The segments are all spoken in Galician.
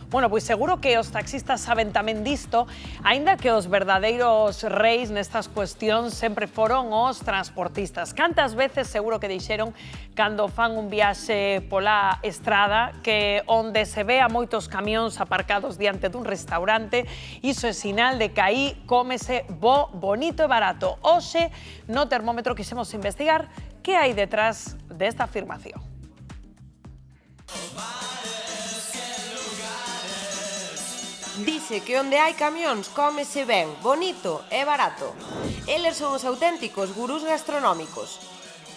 Bueno, pois seguro que os taxistas saben tamén disto, aínda que os verdadeiros reis nestas cuestións sempre foron os transportistas. Cantas veces seguro que dixeron cando fan un viaxe pola estrada que onde se ve a moitos camións aparcados diante dun restaurante, iso é sinal de que aí cómese bo, bonito e barato. Hoxe, no termómetro, quixemos investigar que hai detrás desta afirmación. Dice que onde hai camións cómese ben, bonito e barato. Eles son os auténticos gurús gastronómicos.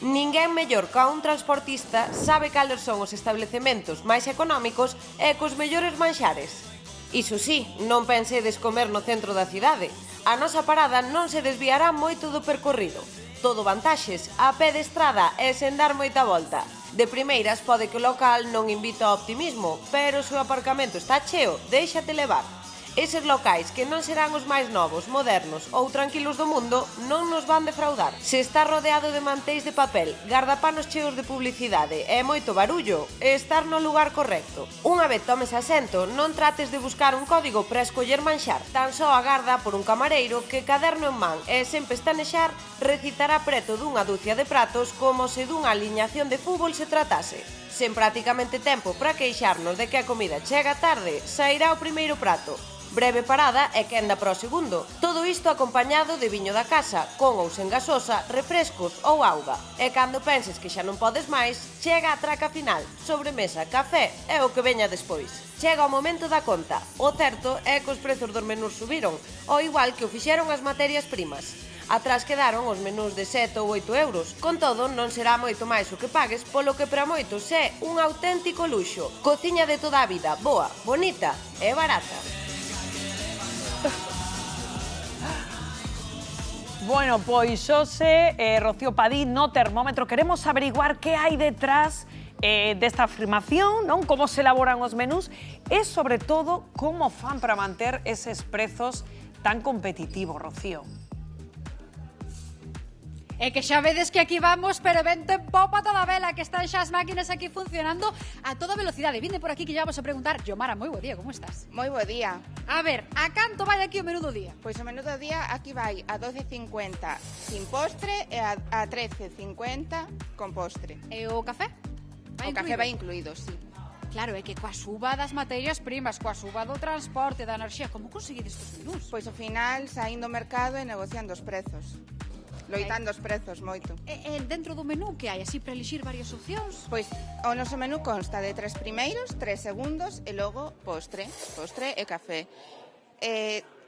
Ninguén mellor ca un transportista sabe cales son os establecementos máis económicos e cos mellores manxares. Iso sí, non pensedes comer no centro da cidade. A nosa parada non se desviará moito do percorrido. Todo vantaxes, a pé de estrada e sen dar moita volta. De primeiras pode que o local non invita ao optimismo, pero se o aparcamento está cheo, déixate levar. Eses locais que non serán os máis novos, modernos ou tranquilos do mundo non nos van defraudar. Se está rodeado de manteis de papel, gardapanos cheos de publicidade e moito barullo, estar no lugar correcto. Unha vez tomes asento, non trates de buscar un código para escoller manxar. Tan só agarda por un camareiro que, caderno en man e sen pestanexar, recitará preto dunha dúcia de pratos como se dunha aliñación de fútbol se tratase. Sen prácticamente tempo para queixarnos de que a comida chega tarde, sairá o primeiro prato. Breve parada e quenda para o segundo. Todo isto acompañado de viño da casa, con ou sen gasosa, refrescos ou auga. E cando penses que xa non podes máis, chega a traca final, sobremesa, café e o que veña despois. Chega o momento da conta. O certo é que os prezos dos menús subiron, ao igual que o fixeron as materias primas. Atrás quedaron os menús de 7 ou 8 euros. Con todo, non será moito máis o que pagues, polo que para moitos é un auténtico luxo. Cociña de toda a vida, boa, bonita e barata. Bueno, pois Xose, Rocío Padín, no termómetro, queremos averiguar que hai detrás desta afirmación, non? Como se elaboran os menús e, sobre todo, como fan para manter eses prezos tan competitivos, Rocío. É que xa vedes que aquí vamos, pero vento en popa toda vela, que están xa as máquinas aquí funcionando a toda velocidade. Vinde por aquí que lle vamos a preguntar. Yomara, moi bo día, como estás? Moi bo día. A ver, a canto vai aquí o menú do día? Pois o menú do día aquí vai a 12,50 sin postre e a 13,50 con postre. E o café? O café vai incluído, sí. Claro, é que coa suba das materias primas, coa suba do transporte, da enerxía, como conseguides estes menús? Pois ao final saindo ao mercado e negociando os prezos. Loitando os prezos moito. E dentro do menú que hai así para elixir varias opcións? Pois o noso menú consta de 3 primeiros, 3 segundos e logo postre e café.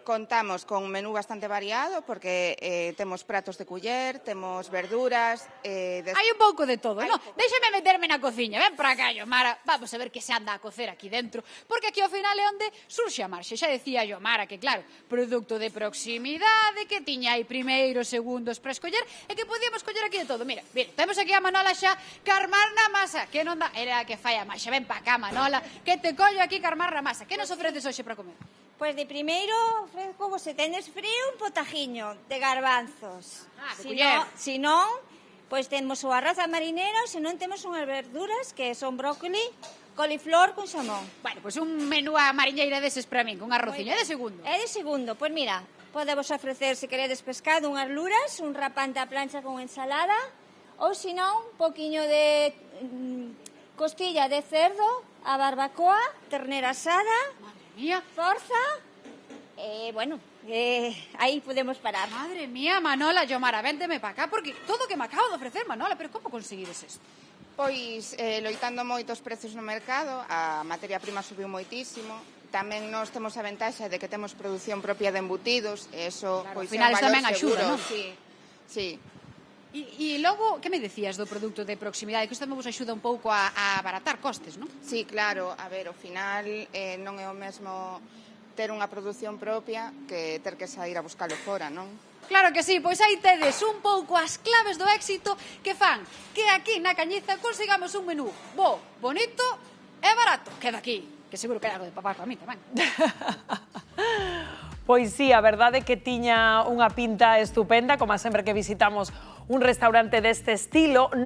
Contamos con un menú bastante variado porque temos pratos de culler, temos verduras... Hai un pouco de todo, non? Déxame meterme na cociña, ven para cá, Yomara. Vamos a ver que se anda a cocer aquí dentro, porque aquí ao final é onde surxe a marxe. Xa decía Yomara que, claro, produto de proximidade, que tiña aí primeiros, segundos para escoller, e que podíamos coller aquí de todo. Mira, temos aquí a Manola xa carmar na masa, que non dá... Era a que fai a marxa. Ven para cá, Manola, que te collo aquí carmar na masa. Que nos ofreces hoxe para comer? Pois de primeiro ofrezco, se tenes frío, un potajiño de garbanzos. Si non, pois temos o arroz a marinero, se non temos unhas verduras que son brócoli, coliflor con xamón. Bueno, pois un menú a mariñeira deses para min, con arrociño. É de segundo? É de segundo, pois mira, podemos ofrecer, se queredes pescado, unhas luras, un rapante a plancha con ensalada, ou se non, un poquinho de costilla de cerdo, a barbacoa, ternera asada, mía, forza, bueno, aí podemos parar. Madre mía, Manola, Yomara, vénteme para acá, porque todo o que me acabo de ofrecer, Manola, pero como conseguides isto? Pois, loitando moitos prezos no mercado, a materia prima subiu moitísimo, tamén nós temos a ventaxa de que temos produción propia de embutidos, e eso, claro, pois, é un valor tamén axuda, seguro. Non? Sí. E logo, que me decías do produto de proximidade? Que isto tamén vos axuda un pouco a abaratar costes, non? Sí, claro, a ver, ao final non é o mesmo ter unha produción propia que ter que sair a buscalo fora, non? Claro que sí, pois aí tedes un pouco as claves do éxito que fan que aquí na Cañiza consigamos un menú bo, bonito e barato. Queda aquí, que seguro que hai algo de papar para mí tamén. Pois sí, a verdade é que tiña unha pinta estupenda, como sempre que visitamos un restaurante deste estilo.